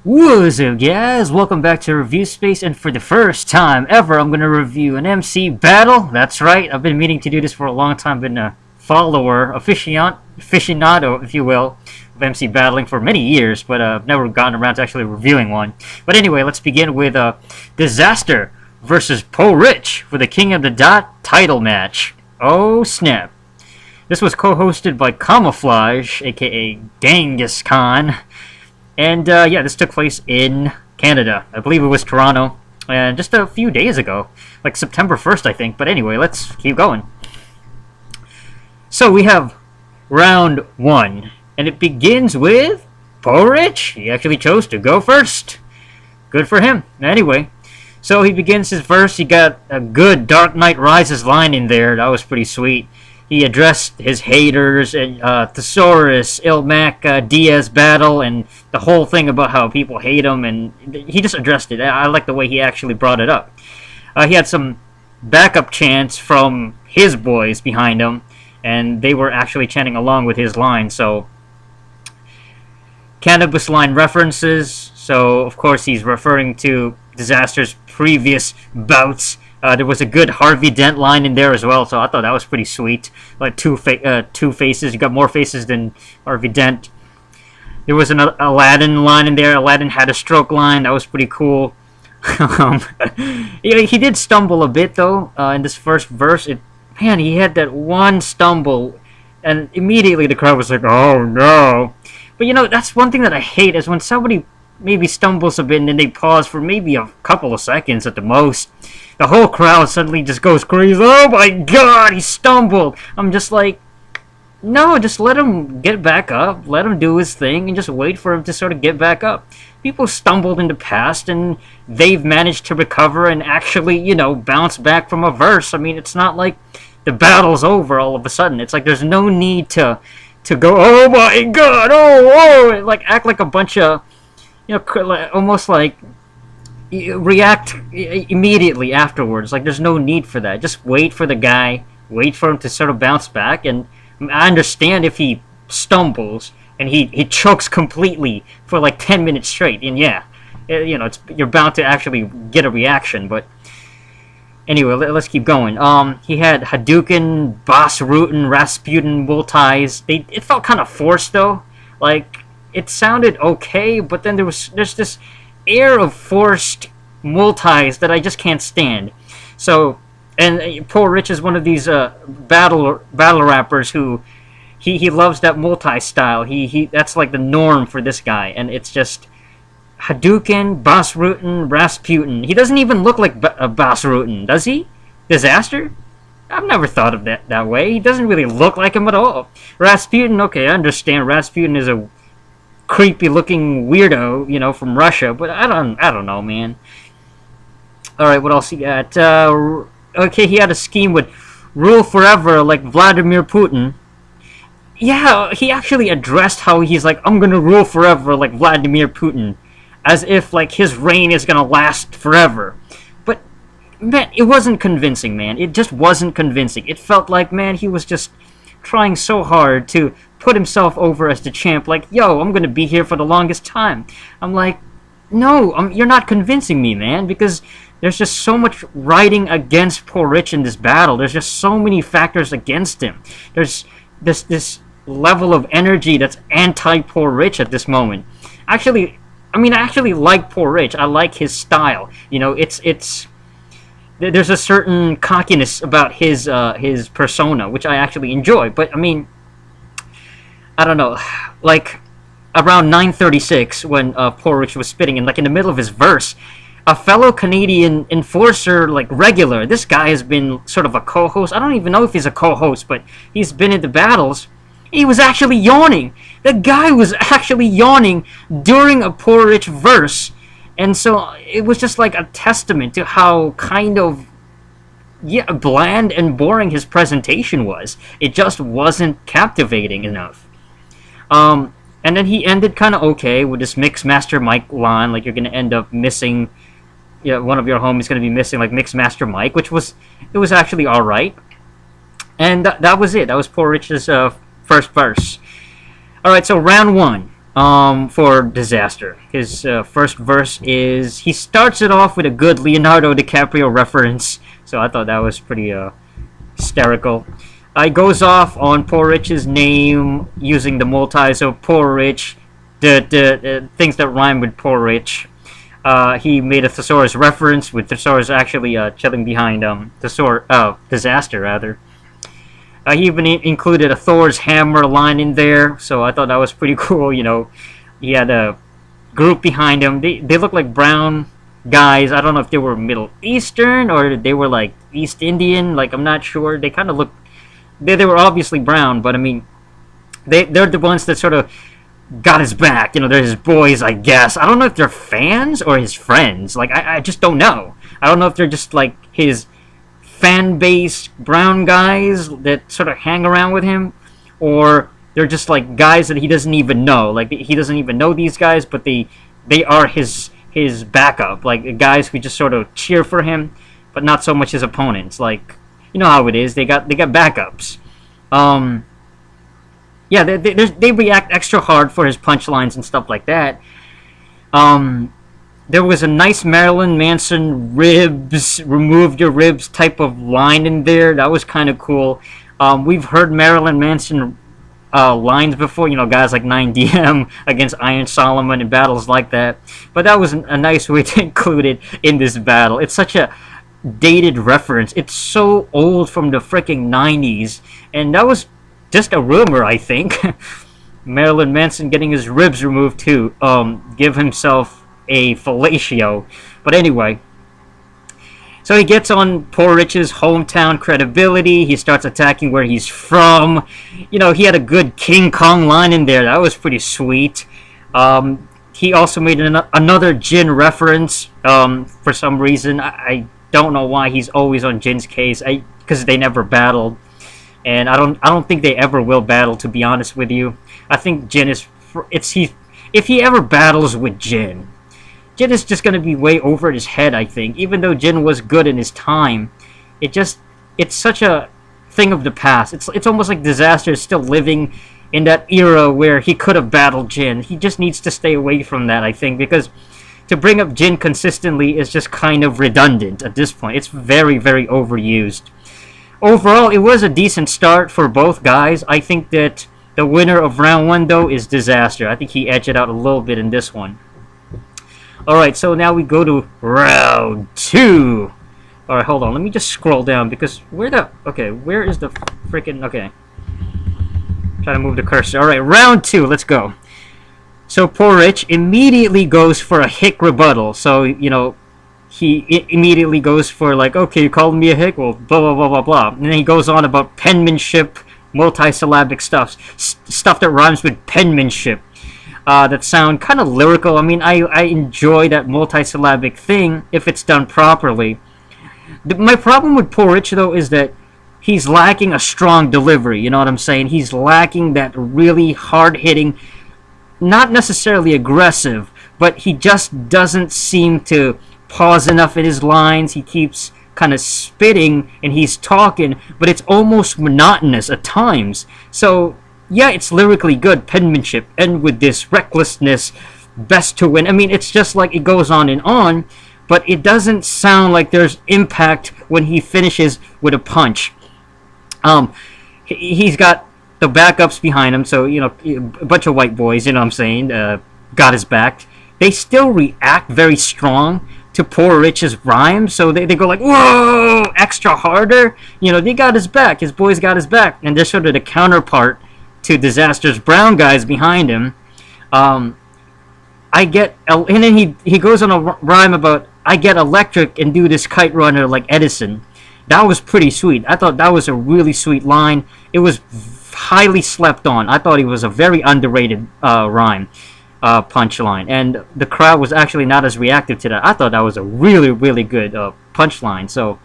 What's up, guys? Welcome back to ReviewSpace, and for the first time ever, I'm going to review an MC battle. That's right, I've been meaning to do this for a long time. I've been a follower, aficionado, if you will, of MC battling for many years, but I've never gotten around to actually reviewing one. But anyway, let's begin with Dizaster versus PoRich for the King of the Dot title match. Oh, snap. This was co-hosted by Camoflauge, aka Genghis Khan. And yeah, this took place in Canada. I believe it was Toronto. And just a few days ago. Like September 1st, I think. But anyway, let's keep going. So we have round 1. And it begins with PoRich. He actually chose to go first. Good for him. Anyway, so he begins his verse. He got a good Dark Knight Rises line in there. That was pretty sweet. He addressed his haters and Thesaurus, Ilmac, Diaz battle, and the whole thing about how people hate him, and he just addressed it. I like the way he actually brought it up. He had some backup chants from his boys behind him, and they were actually chanting along with his line, so cannabis line references, so of course he's referring to Dizaster's previous bouts. There was a good Harvey Dent line in there as well, so I thought that was pretty sweet. Like two faces, you got more faces than Harvey Dent. There was an Aladdin line in there. Aladdin had a stroke line. That was pretty cool. He did stumble a bit though in this first verse. Man, he had that one stumble, and immediately the crowd was like, "Oh no!" But you know, that's one thing that I hate is when somebody maybe stumbles a bit and then they pause for maybe a couple of seconds at the most. The whole crowd suddenly just goes crazy. Oh my god, he stumbled. I'm just like, no, just let him get back up. Let him do his thing and just wait for him to sort of get back up. People stumbled in the past and they've managed to recover and actually, you know, bounce back from a verse. I mean, it's not like the battle's over all of a sudden. It's like there's no need to go, oh my god, oh, like act like a bunch of, you know, almost like react immediately afterwards. Like there's no need for that. Just wait for the guy, wait for him to sort of bounce back. And I understand if he stumbles and he chokes completely for like 10 minutes straight, and yeah, you know, you're bound to actually get a reaction. But anyway, let's keep going. He had Hadouken, Boss Rutan, Rasputin multis. It felt kind of forced though. Like it sounded okay, but then there's this air of forced multis that I just can't stand. So, and PoRich is one of these battle rappers who he loves that multi style. He that's like the norm for this guy, and it's just Hadouken, Boss Rutan, Rasputin. He doesn't even look like Boss Rutan, does he? Dizaster? I've never thought of that way. He doesn't really look like him at all. Rasputin, okay, I understand. Rasputin is a creepy looking weirdo, you know, from Russia, but I don't know, man. Alright, what else he got? Okay, he had a scheme with rule forever like Vladimir Putin. Yeah, he actually addressed how he's like, I'm gonna rule forever like Vladimir Putin, as if like his reign is gonna last forever. But man, it wasn't convincing, man. It just wasn't convincing. It felt like, man, he was just trying so hard to put himself over as the champ, like, yo, I'm gonna be here for the longest time. I'm like, no, you're not convincing me, man, because there's just so much writing against PoRich in this battle. There's just so many factors against him. There's this level of energy that's anti-PoRich at this moment. Actually, I mean, I actually like PoRich. I like his style. You know, there's a certain cockiness about his persona, which I actually enjoy. But I mean, I don't know, like around 9:36 when PoRich was spitting, and like in the middle of his verse, a fellow Canadian enforcer, like regular, this guy has been sort of a co-host. I don't even know if he's a co-host, but he's been in the battles. He was actually yawning. The guy was actually yawning during a PoRich verse. And so it was just like a testament to how kind of, yeah, bland and boring his presentation was. It just wasn't captivating enough. And then he ended kind of okay with this Mixmaster Mike line, like you're going to end up missing, yeah, one of your homies going to be missing like Mixmaster Mike, which was actually alright. And that was it. That was PoRich's first verse. Alright, so round one. for Dizaster. His first verse is, he starts it off with a good Leonardo DiCaprio reference, so I thought that was pretty hysterical. He goes off on PoRich's name using the multi, so PoRich, the things that rhyme with PoRich. He made a thesaurus reference, with thesaurus actually chilling behind Dizaster rather. He even included a Thor's hammer line in there, so I thought that was pretty cool. You know, he had a group behind him. They look like brown guys. I don't know if they were Middle Eastern or they were like East Indian. Like, I'm not sure. They kind of look. They were obviously brown, but I mean, they're the ones that sort of got his back. You know, they're his boys, I guess. I don't know if they're fans or his friends. Like, I just don't know. I don't know if they're just like his fan base brown guys that sort of hang around with him, or they're just like guys that he doesn't even know. Like, he doesn't even know these guys, but they are his backup, like guys who just sort of cheer for him, but not so much his opponents. Like, you know how it is. They got backups. Yeah, they react extra hard for his punchlines and stuff like that. There was a nice Marilyn Manson ribs, remove your ribs type of line in there. That was kind of cool. We've heard Marilyn Manson lines before, you know, guys like 9DM against Iron Solomon and battles like that. But that was a nice way to include it in this battle. It's such a dated reference. It's so old, from the freaking 90s. And that was just a rumor, I think. Marilyn Manson getting his ribs removed to give himself a fellatio. But anyway, so he gets on PoRich's hometown credibility. He starts attacking where he's from. You know, he had a good King Kong line in there. That was pretty sweet. He also made another Jin reference for some reason. I don't know why he's always on Jin's case. Because they never battled, and I don't think they ever will battle, to be honest with you. I think Jin is if he ever battles with Jin is just going to be way over his head, I think. Even though Jin was good in his time, it's such a thing of the past. It's almost like Dizaster is still living in that era where he could have battled Jin. He just needs to stay away from that, I think, because to bring up Jin consistently is just kind of redundant at this point. It's very, very overused. Overall, it was a decent start for both guys. I think that the winner of round 1, though, is Dizaster. I think he edged it out a little bit in this one. Alright, so now we go to round 2. Alright, hold on. Let me just scroll down, because where is the freaking... Okay. Try to move the cursor. Alright, round 2. Let's go. So PoRich immediately goes for a hick rebuttal. So, you know, he immediately goes for, like, okay, you called me a hick? Well, blah, blah, blah, blah, blah. And then he goes on about penmanship, multisyllabic stuff that rhymes with penmanship. That sound kind of lyrical. I mean, I enjoy that multisyllabic thing if it's done properly. My problem with PoRich, though, is that he's lacking a strong delivery. You know what I'm saying? He's lacking that really hard-hitting, not necessarily aggressive, but he just doesn't seem to pause enough in his lines. He keeps kind of spitting and he's talking, but it's almost monotonous at times. So yeah, it's lyrically good, penmanship, and with this recklessness, best to win. I mean, it's just like it goes on, but it doesn't sound like there's impact when he finishes with a punch. He's got the backups behind him, so, you know, a bunch of white boys, you know what I'm saying, got his back. They still react very strong to PoRich's rhymes, so they go like, whoa, extra harder. You know, they got his back. His boys got his back, and they're sort of the counterpart to Dizaster's brown guys behind him. And then he goes on a rhyme about, I get electric and do this kite runner like Edison. That was pretty sweet. I thought that was a really sweet line. It was highly slept on. I thought it was a very underrated rhyme, punchline, and the crowd was actually not as reactive to that. I thought that was a really, really good punchline. So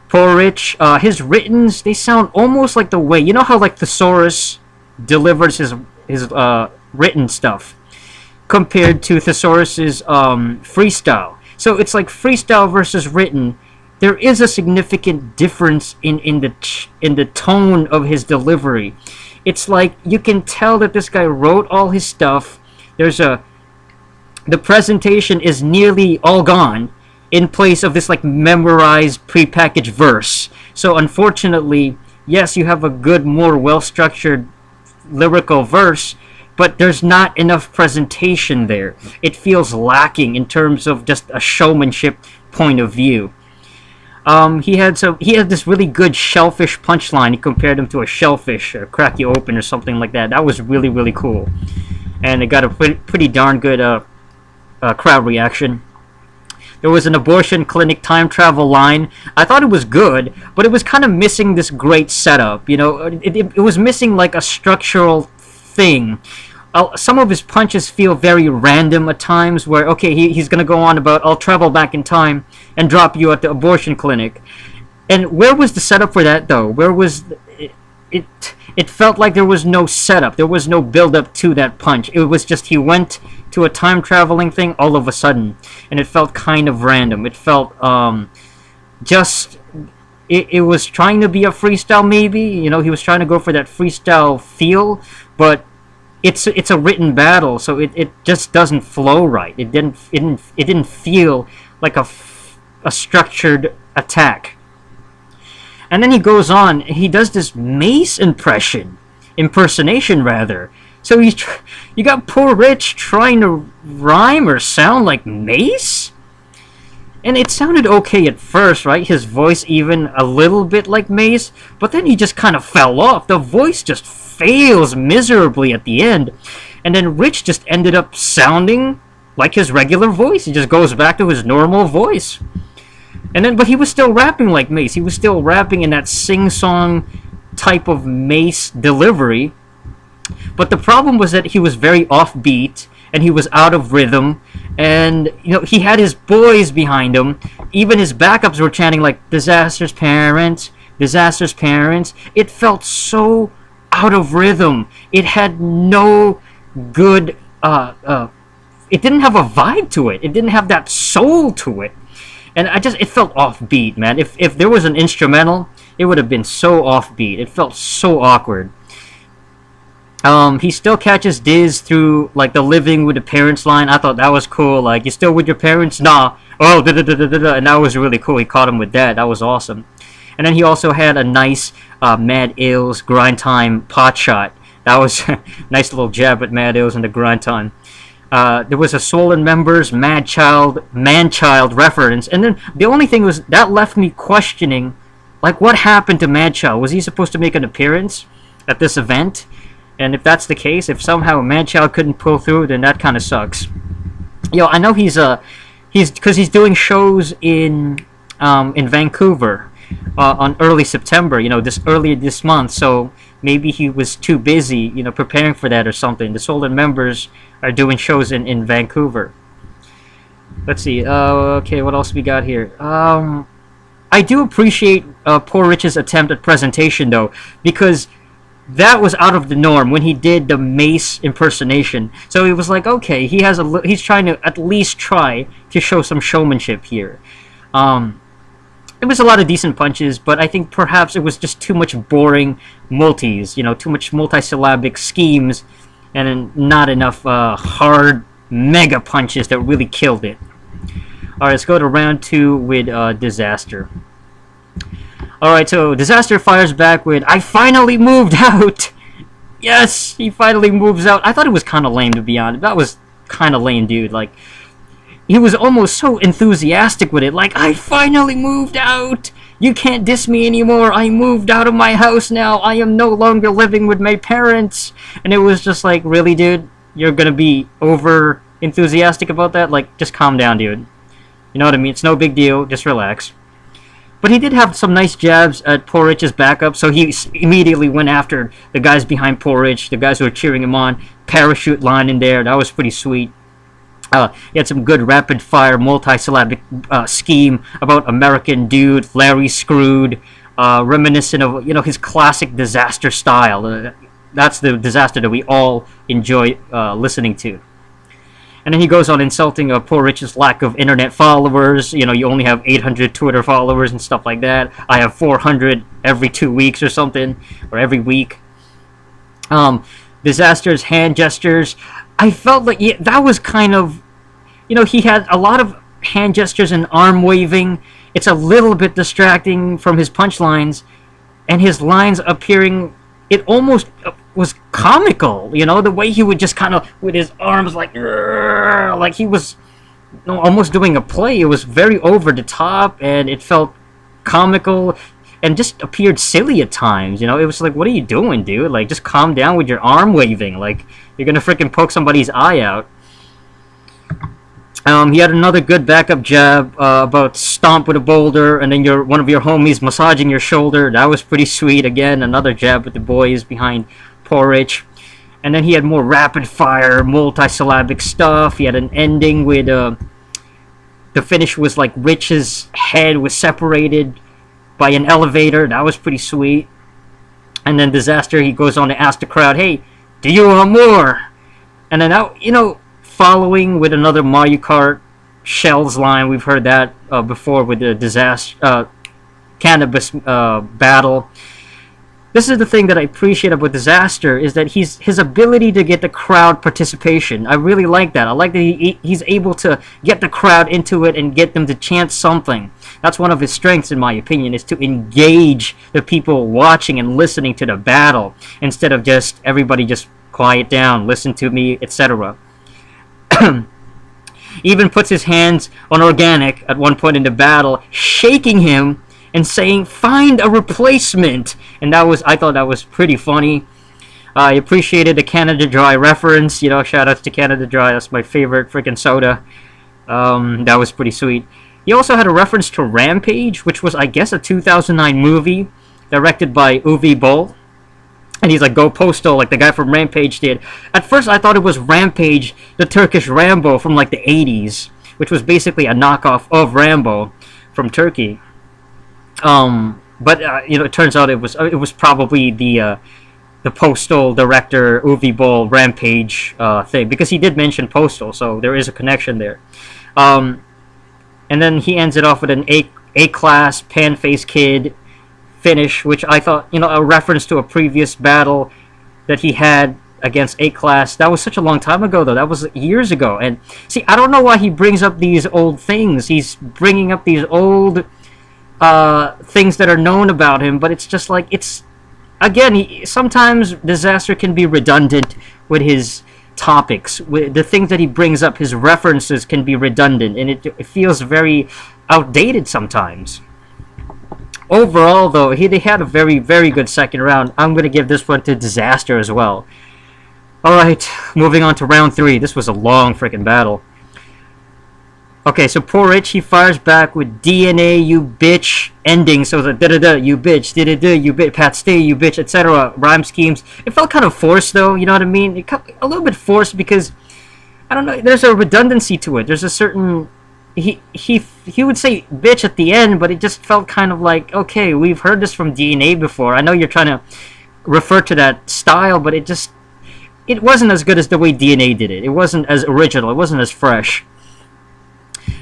PoRich, his writtens, they sound almost like the way, you know how like Thesaurus delivers his written stuff compared to Thesaurus's freestyle. So it's like freestyle versus written. There is a significant difference in the tone of his delivery. It's like you can tell that this guy wrote all his stuff There's a the presentation is nearly all gone in place of this like memorized prepackaged verse. So unfortunately, yes, you have a good, more well-structured lyrical verse, but there's not enough presentation there. It feels lacking in terms of just a showmanship point of view. He had this really good shellfish punchline. He compared him to a shellfish, crack you open or something like that. That was really, really cool, and it got a pretty darn good crowd reaction. There was an abortion clinic time travel line. I thought it was good, but it was kind of missing this great setup. You know, it was missing like a structural thing. Some of his punches feel very random at times, where okay, he's gonna go on about I'll travel back in time and drop you at the abortion clinic, and where was the setup for that though? Where was it? It felt like there was no setup. There was no build up to that punch. It was just he went to a time traveling thing all of a sudden, and it felt kind of random. It felt just it was trying to be a freestyle maybe. You know, he was trying to go for that freestyle feel, but it's a written battle, so it just doesn't flow right. It didn't feel like a structured attack. And then he goes on. He does this Mace impersonation rather. So you got PoRich trying to rhyme or sound like Mace, and it sounded okay at first, right? His voice even a little bit like Mace, but then he just kind of fell off. The voice just fails miserably at the end, and then Rich just ended up sounding like his regular voice. He just goes back to his normal voice. And then, but he was still rapping like Mace. He was still rapping in that sing-song type of Mace delivery. But the problem was that he was very offbeat, and he was out of rhythm, and you know he had his boys behind him. Even his backups were chanting like "Dizaster's parents, Dizaster's parents." It felt so out of rhythm. It had no good. It didn't have a vibe to it. It didn't have that soul to it. And it felt offbeat, man. If there was an instrumental, it would have been so offbeat. It felt so awkward. He still catches Diz through like the living with the parents line. I thought that was cool. Like, you still with your parents? Nah. Oh, da da da da da. And that was really cool. He caught him with that. That was awesome. And then he also had a nice Mad Ills grind time pot shot. That was a nice little jab at Mad Ills and the grind time. There was a Swollen Members Man-Child reference, and then the only thing was that left me questioning, like, what happened to Madchild? Was he supposed to make an appearance at this event? And if that's the case, if somehow Madchild couldn't pull through, then that kind of sucks. Yo, I know he's doing shows in Vancouver on early September. You know, earlier this month, so maybe he was too busy, you know, preparing for that or something. The Swollen Members are doing shows in Vancouver. Let's see. Okay, what else we got here? I do appreciate PoRich's attempt at presentation, though, because that was out of the norm when he did the Mace impersonation. So it was like, okay, he's trying to at least try to show some showmanship here. It was a lot of decent punches, but I think perhaps it was just too much boring multis, you know, too much multisyllabic schemes, and not enough hard mega punches that really killed it. Alright, let's go to round 2 with Dizaster. Alright, so Dizaster fires back with, "I finally moved out!" Yes, he finally moves out. I thought it was kind of lame, to be honest. That was kind of lame, dude. Like, he was almost so enthusiastic with it. Like, "I finally moved out! You can't diss me anymore. I moved out of my house now. I am no longer living with my parents." And it was just like, really, dude? You're gonna be over enthusiastic about that? Like, just calm down, dude. You know what I mean? It's no big deal. Just relax. But he did have some nice jabs at PoRich's backup, so he immediately went after the guys behind PoRich, the guys who were cheering him on. Parachute line in there. That was pretty sweet. He had some good rapid-fire, multi-syllabic scheme about American dude, Larry Screwed, reminiscent of, you know, his classic Dizaster style. That's the Dizaster that we all enjoy listening to. And then he goes on insulting PoRich's lack of internet followers. You know, you only have 800 Twitter followers and stuff like that. I have 400 every 2 weeks or something, or every week. Dizaster's hand gestures. I felt like that was kind of, he had a lot of hand gestures and arm waving. It's a little bit distracting from his punchlines, and his lines appearing. It almost was comical, the way he would just kind of with his arms like he was almost doing a play. It was very over the top, and it felt comical, and just appeared silly at times. It was like, what are you doing, dude? Like, just calm down with your arm waving. Like, you're gonna freaking poke somebody's eye out. He had another good backup jab about stomp with a boulder, and then one of your homies massaging your shoulder. That was pretty sweet. Again, another jab with the boys behind PoRich. And then he had more rapid fire, multi-syllabic stuff. He had an ending with the finish was like Rich's head was separated by an elevator. That was pretty sweet. And then Dizaster, he goes on to ask the crowd, "Hey, do you want more?" And then that, following with another Mario Kart Shells line. We've heard that before with the Dizaster cannabis battle. This is the thing that I appreciate about Dizaster, is that his ability to get the crowd participation. I really like that. I like that he's able to get the crowd into it and get them to chant something. That's one of his strengths, in my opinion, is to engage the people watching and listening to the battle, instead of just everybody just quiet down, listen to me, etc. Even puts his hands on Organic at one point in the battle, shaking him and saying, "Find a replacement." And I thought that was pretty funny. I appreciated the Canada Dry reference. Shout outs to Canada Dry. That's my favorite freaking soda. That was pretty sweet. He also had a reference to Rampage, which was, I guess, a 2009 movie directed by Uwe Boll. And he's like, "Go Postal," like the guy from Rampage did. At first, I thought it was Rampage, the Turkish Rambo from like the 80s, which was basically a knockoff of Rambo from Turkey. But it turns out it was probably the Postal director Uwe Boll Rampage thing, because he did mention Postal, so there is a connection there. And then he ends it off with an A-class pan-faced kid finish, which I thought, a reference to a previous battle that he had against A-class. That was such a long time ago, though. That was years ago. And see, I don't know why he brings up these old things. He's bringing up these old things that are known about him, but it's just like, again, sometimes Dizaster can be redundant with his topics. With the things that he brings up, his references can be redundant, and it feels very outdated sometimes. Overall, though, they had a very, very good second round. I'm going to give this one to Dizaster as well. Alright, moving on to round 3. This was a long freaking battle. Okay, so PoRich, he fires back with DNA, you bitch, ending. So the da-da-da, you bitch, da-da-da, you bitch, Pat stay, you bitch, etc. Rhyme schemes. It felt kind of forced, though, you know what I mean? A little bit forced because, I don't know, there's a redundancy to it. There's a certain... He would say bitch at the end, but it just felt kind of like, okay, we've heard this from DNA before. I know you're trying to refer to that style, but it wasn't as good as the way DNA did it. It wasn't as original. It wasn't as fresh.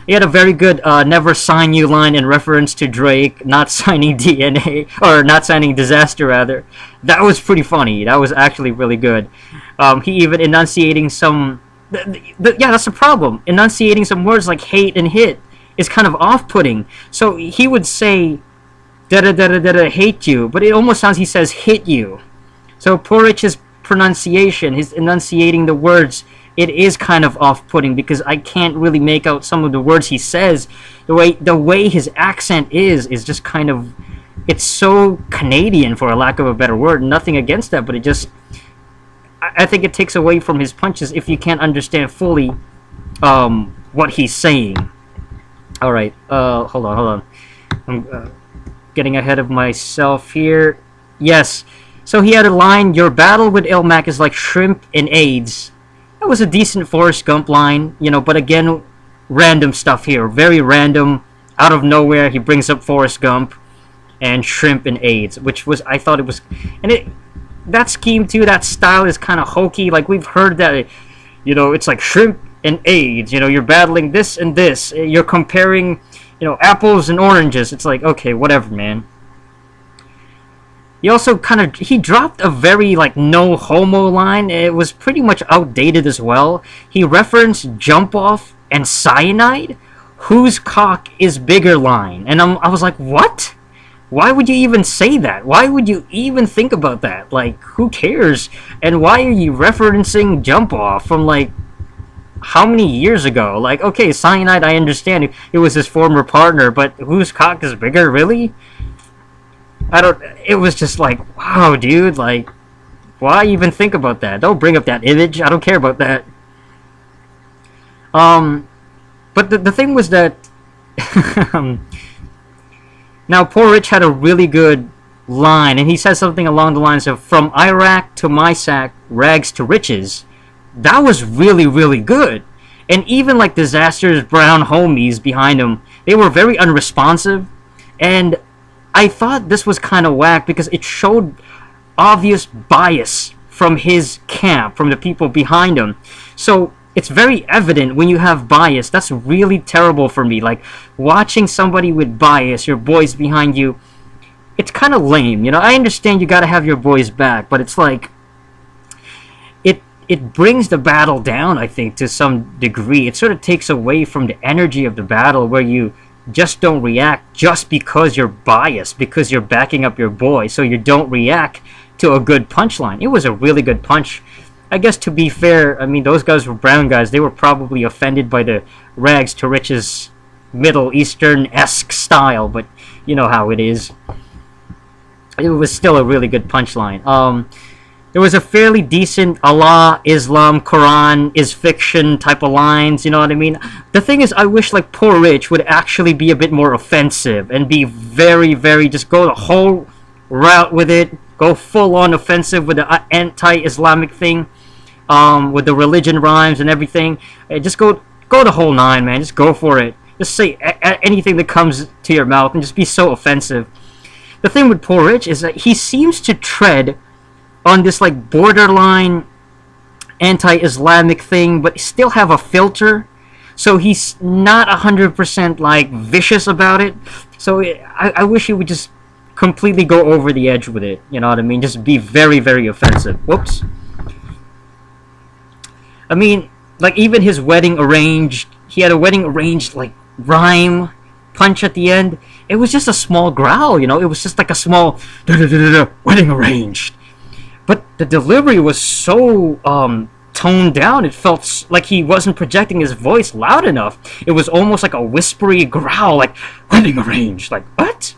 He had a very good never sign you line in reference to Drake not signing DNA, or not signing Dizaster, rather. That was pretty funny. That was actually really good. He even enunciating some... yeah, that's the problem. Enunciating some words like hate and hit is kind of off-putting. So he would say, da-da-da-da-da, hate you, but it almost sounds he says hit you. So PoRich's pronunciation, his enunciating the words, it is kind of off-putting because I can't really make out some of the words he says. The way his accent is just kind of, it's so Canadian, for a lack of a better word. Nothing against that, but it just... I think it takes away from his punches if you can't understand fully what he's saying. Alright, hold on. I'm getting ahead of myself here. Yes, so he had a line, "Your battle with Ilmac is like shrimp and AIDS." That was a decent Forrest Gump line, but again, random stuff here. Very random, out of nowhere, he brings up Forrest Gump and shrimp and AIDS, which was, I thought it was... And that scheme too, that style is kind of hokey. Like, we've heard that, it's like shrimp and AIDS. You're battling this and this. You're comparing, apples and oranges. It's like, okay, whatever, man. He also he dropped a very like no homo line. It was pretty much outdated as well. He referenced jump off and cyanide. Whose cock is bigger line? And I was like, what? Why would you even say that? Why would you even think about that? Like, who cares? And why are you referencing jump off from like how many years ago? Like, okay, cyanide, I understand it was his former partner, but whose cock is bigger, really? It was just like, wow, dude, like, why even think about that? Don't bring up that image. I don't care about that. But the thing was that now PoRich had a really good line, and he said something along the lines of "From Iraq to my sack, rags to riches." That was really, really good. And even like Dizaster's brown homies behind him, they were very unresponsive. And I thought this was kind of whack because it showed obvious bias from his camp, from the people behind him. So it's very evident when you have bias. That's really terrible for me. Like, watching somebody with bias, your boys behind you, it's kind of lame. You know, I understand you got to have your boys back, but it's like, it brings the battle down, I think, to some degree. It sort of takes away from the energy of the battle where you just don't react just because you're biased, because you're backing up your boy, so you don't react to a good punchline. It was a really good punch. I guess to be fair, I mean, those guys were brown guys. They were probably offended by the rags to riches Middle Eastern-esque style, but you know how it is. It was still a really good punchline. There was a fairly decent Allah, Islam, Quran is fiction type of lines, you know what I mean? The thing is, I wish like PoRich would actually be a bit more offensive and be very, very, just go the whole route with it. Go full on offensive with the anti-Islamic thing, with the religion rhymes and everything. Just go the whole nine, man. Just go for it. Just say anything that comes to your mouth and just be so offensive. The thing with PoRich is that he seems to tread on this like borderline anti-Islamic thing, but still have a filter. So he's not 100% like vicious about it. So I wish he would just completely go over the edge with it. You know what I mean? Just be very, very offensive. Whoops. I mean, like even his wedding arranged, he had a wedding arranged like rhyme punch at the end. It was just a small growl, you know? It was just like a small wedding arranged. But the delivery was so toned down. It felt like he wasn't projecting his voice loud enough. It was almost like a whispery growl, like wedding arranged. Like what?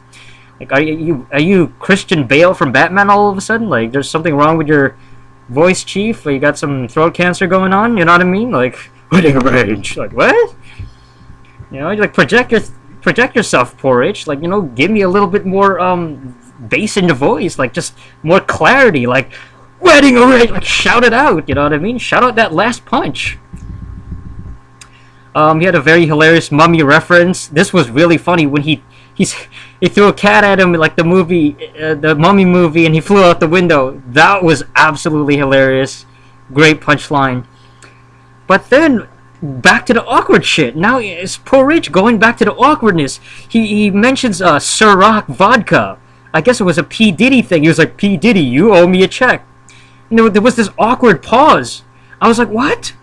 Like are you Christian Bale from Batman all of a sudden? Like there's something wrong with your voice, Chief? Or you got some throat cancer going on? You know what I mean? Like wedding arranged. Like what? You know, like project yourself, PoRich. Like, you know, give me a little bit more bass in the voice, like just more clarity, like wedding arranged, like shout it out, you know what I mean? Shout out that last punch. He had a very hilarious Mummy reference. This was really funny when he threw a cat at him like the movie, the Mummy movie, and he flew out the window. That was absolutely hilarious. Great punchline. But then back to the awkward shit. Now it's PoRich going back to the awkwardness. He mentions Ciroc vodka. I guess it was a P. Diddy thing. He was like, P. Diddy, you owe me a check. And there was this awkward pause. I was like, what?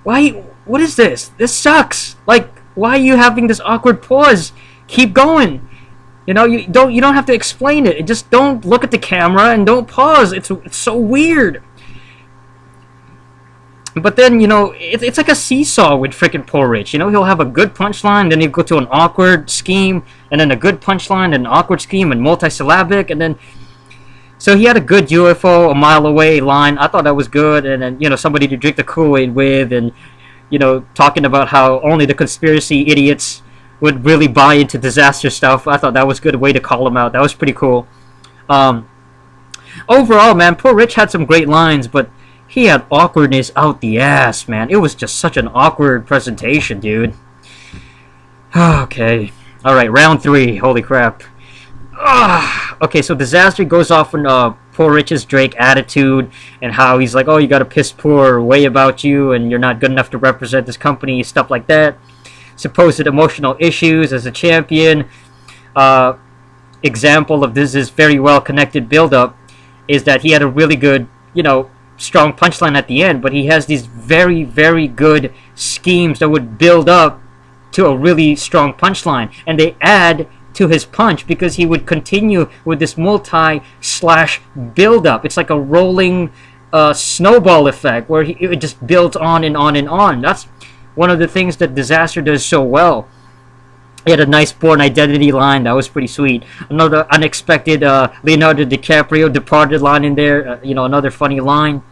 Why? What is this? This sucks. Like, why are you having this awkward pause? Keep going. You know, you don't have to explain it. Just don't look at the camera and don't pause. It's so weird. But then, you know, it's like a seesaw with frickin' PoRich. You know, he'll have a good punchline, then he'll go to an awkward scheme, and then a good punchline, and an awkward scheme, and multisyllabic, and then... So he had a good UFO, a mile away line. I thought that was good, and then, you know, somebody to drink the Kool-Aid with, and, you know, talking about how only the conspiracy idiots would really buy into disaster stuff. I thought that was a good way to call him out. That was pretty cool. Overall, man, PoRich had some great lines, but he had awkwardness out the ass, man. It was just such an awkward presentation, dude. Okay. Alright, round 3. Holy crap. Okay, so Dizaster goes off on PoRich's Drake attitude and how he's like, oh, you got a piss poor way about you and you're not good enough to represent this company, stuff like that. Supposed emotional issues as a champion. example of this is very well connected build-up is that he had a really good, strong punchline at the end, but he has these very, very good schemes that would build up to a really strong punchline, and they add to his punch because he would continue with this multi-slash build-up. It's like a rolling snowball effect where it just builds on and on and on. That's one of the things that Dizaster does so well. He had a nice Born Identity line that was pretty sweet. Another unexpected Leonardo DiCaprio departed line in there. Another funny line.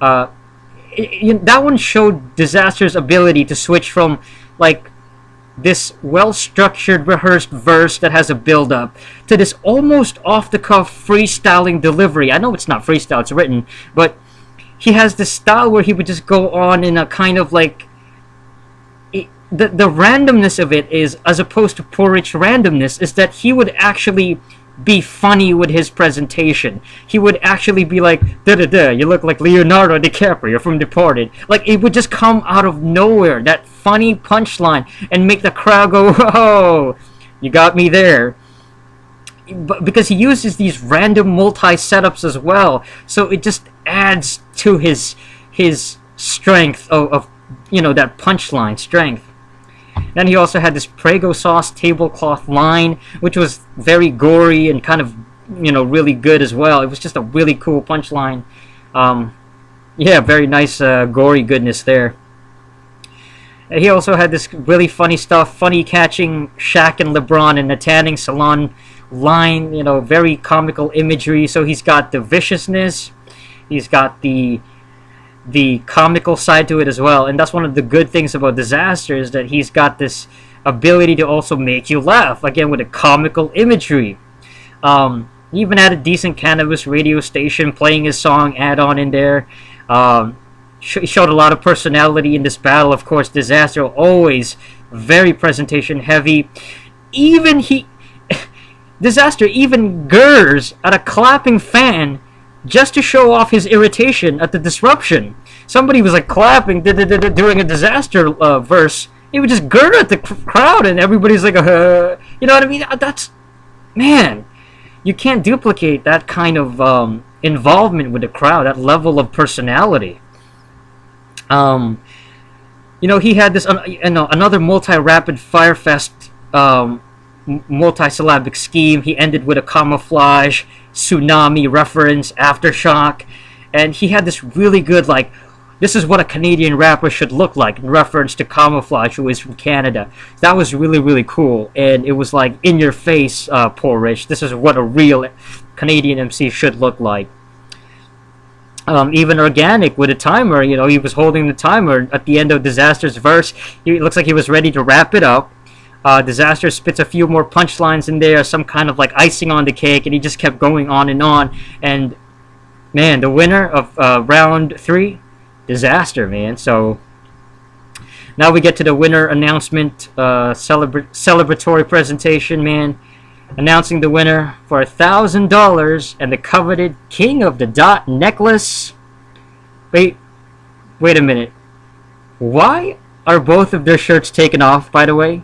That one showed Dizaster's ability to switch from like this well-structured, rehearsed verse that has a build-up to this almost off-the-cuff freestyling delivery. I know it's not freestyle, it's written, but he has this style where he would just go on in a kind of like... The randomness of it is, as opposed to PoRich randomness, is that he would actually be funny with his presentation. He would actually be like, da-da-da, you look like Leonardo DiCaprio from Departed. Like, it would just come out of nowhere, that funny punchline, and make the crowd go, whoa, you got me there. But because he uses these random multi-setups as well, so it just adds to his strength of that punchline strength. Then he also had this Prego sauce tablecloth line, which was very gory and kind of, really good as well. It was just a really cool punchline. Yeah, very nice gory goodness there. He also had this really funny stuff, funny catching Shaq and LeBron in the tanning salon line, very comical imagery. So he's got the viciousness, he's got the comical side to it as well, and that's one of the good things about Dizaster is that he's got this ability to also make you laugh, again with a comical imagery. He even had a decent cannabis radio station playing his song add-on in there. He showed a lot of personality in this battle. Of course, Dizaster always very presentation heavy. Dizaster even gurs at a clapping fan just to show off his irritation at the disruption. Somebody was like clapping during a Dizaster verse. He would just gird at the crowd, and everybody's like, you know what I mean? That's, man, you can't duplicate that kind of involvement with the crowd, that level of personality. He had this, another multi-rapid fire fest, multi-syllabic scheme. He ended with a Camoflauge, tsunami reference, aftershock, and he had this really good, like, this is what a Canadian rapper should look like in reference to Camoflauge, who is from Canada. That was really, really cool, and it was like in your face, PoRich. This is what a real Canadian MC should look like. Even organic with a timer, he was holding the timer at the end of Dizaster's verse. It looks like he was ready to wrap it up. Dizaster spits a few more punchlines in there, some kind of like icing on the cake, and he just kept going on. And man, the winner of round 3, Dizaster, man. So now we get to the winner announcement, celebratory presentation, man. Announcing the winner for $1,000 and the coveted King of the Dot necklace. Wait a minute. Why are both of their shirts taken off, by the way?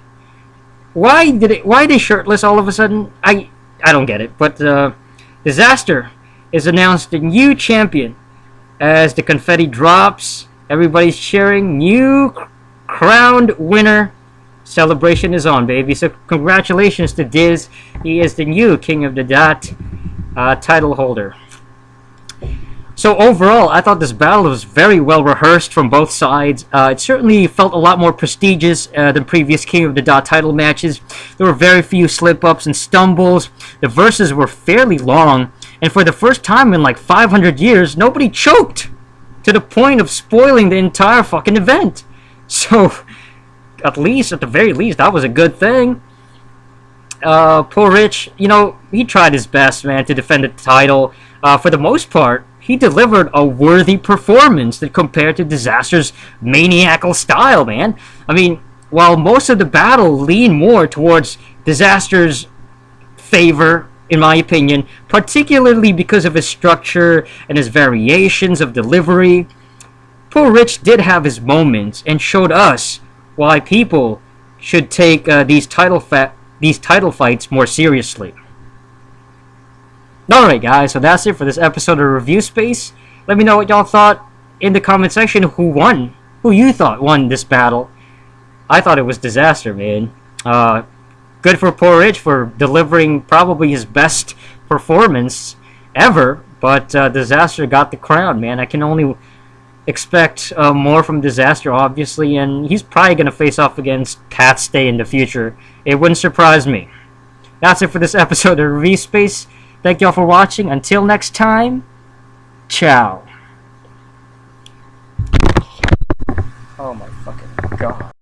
Why are they shirtless all of a sudden? I don't get it. But Dizaster is announced the new champion. As the confetti drops, everybody's cheering. New crowned winner. Celebration is on, baby. So congratulations to Diz. He is the new King of the Dot title holder. So overall, I thought this battle was very well rehearsed from both sides. It certainly felt a lot more prestigious than previous King of the Dot title matches. There were very few slip-ups and stumbles. The verses were fairly long. And for the first time in like 500 years, nobody choked to the point of spoiling the entire fucking event. So, at the very least, that was a good thing. PoRich, he tried his best, man, to defend the title. For the most part, he delivered a worthy performance that compared to Dizaster's maniacal style, man. I mean, while most of the battle leaned more towards Dizaster's favor, in my opinion, particularly because of his structure and his variations of delivery, PoRich did have his moments and showed us why people should take these title fights more seriously. Alright guys, so that's it for this episode of Review Space. Let me know what y'all thought in the comment section. Who won? Who you thought won this battle? I thought it was Dizaster, man. Good for PoRich for delivering probably his best performance ever, but Dizaster got the crown, man. I can only expect more from Dizaster, obviously, and he's probably going to face off against Pat Stay in the future. It wouldn't surprise me. That's it for this episode of Review Space. Thank y'all for watching. Until next time, ciao. Oh my fucking god.